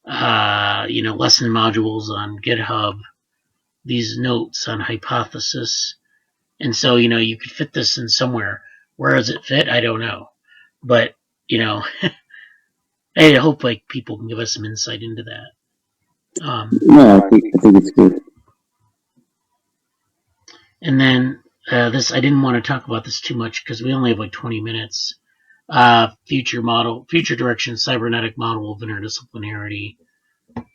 [SPEAKER 2] lesson modules on GitHub, these notes on hypothesis. And so, you could fit this in somewhere. Where does it fit? I don't know. But, I hope like people can give us some insight into that.
[SPEAKER 3] No, I think it's good.
[SPEAKER 2] And then this, I didn't want to talk about this too much because we only have like 20 minutes. Future direction, cybernetic model of interdisciplinarity,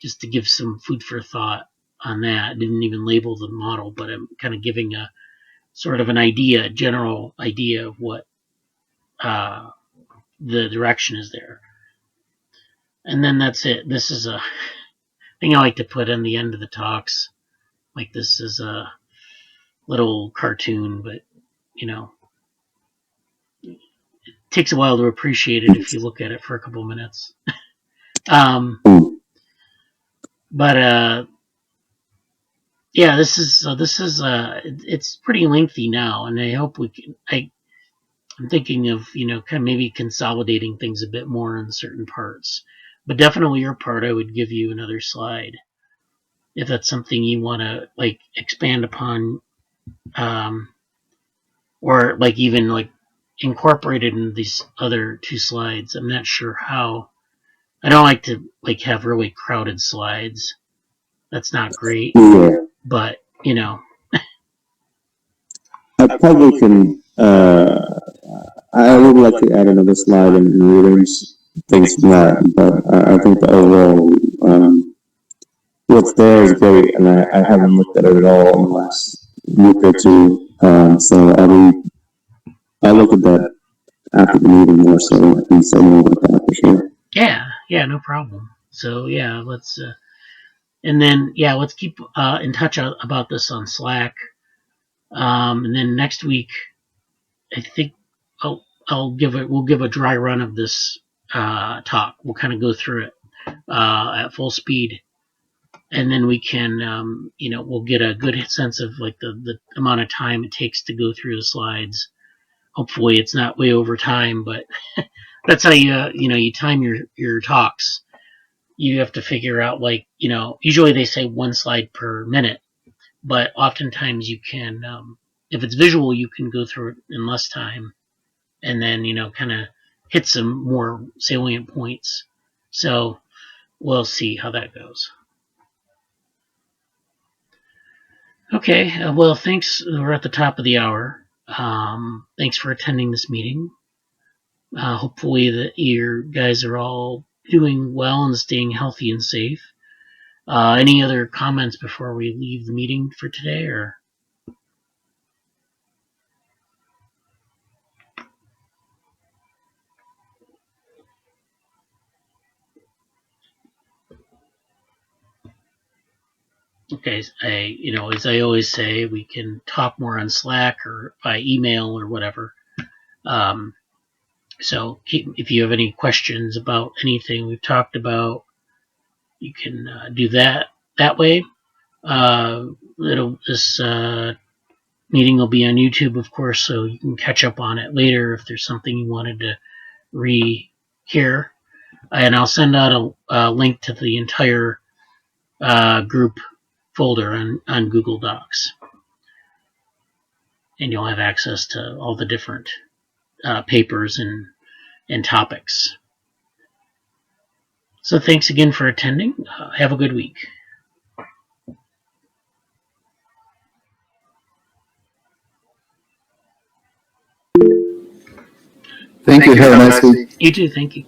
[SPEAKER 2] just to give some food for thought on that. I didn't even label the model, but I'm kind of giving a sort of an idea, a general idea of what the direction is there. And then that's it. This is a thing I like to put in the end of the talks. Like, this is a little cartoon, but, you know, it takes a while to appreciate it if you look at it for a couple minutes. But yeah, this is it's pretty lengthy now, and I hope we can. I'm thinking of, you know, kind of maybe consolidating things a bit more in certain parts. But definitely your part, I would give you another slide if that's something you want to like expand upon, or like even like incorporate it in these other two slides. I'm not sure how. I don't like to like have really crowded slides. That's not great.
[SPEAKER 3] Yeah.
[SPEAKER 2] But, you know,
[SPEAKER 3] I probably can. I would like to add another slide and rearrange things from that, but I think the overall what's there is great, and I haven't looked at it at all in the last week or two. So I'll look at that after the meeting more so and say more about that for sure.
[SPEAKER 2] yeah, no problem. So yeah, let's and then yeah, let's keep in touch about this on Slack. And then next week, I think we'll give a dry run of this talk. We'll kind of go through it at full speed, and then we can you know, we'll get a good sense of like the amount of time it takes to go through the slides. Hopefully, it's not way over time, but that's how you time your talks. You have to figure out, like, you know, usually they say one slide per minute, but oftentimes you can, if it's visual, you can go through it in less time, and then, you know, kind of hit some more salient points. So we'll see how that goes. Okay, well, thanks. We're at the top of the hour. Thanks for attending this meeting. Hopefully that you guys are all doing well and staying healthy and safe. Any other comments before we leave the meeting for today, or? Okay, as I always say, we can talk more on Slack or by email or whatever. So if you have any questions about anything we've talked about, you can do that way. This meeting will be on YouTube, of course, so you can catch up on it later if there's something you wanted to re-hear. And I'll send out a link to the entire group folder on Google Docs. And you'll have access to all the different papers and topics. So thanks again for attending. Have a good week.
[SPEAKER 4] Thank you. Have a nice week.
[SPEAKER 2] You too. Thank you.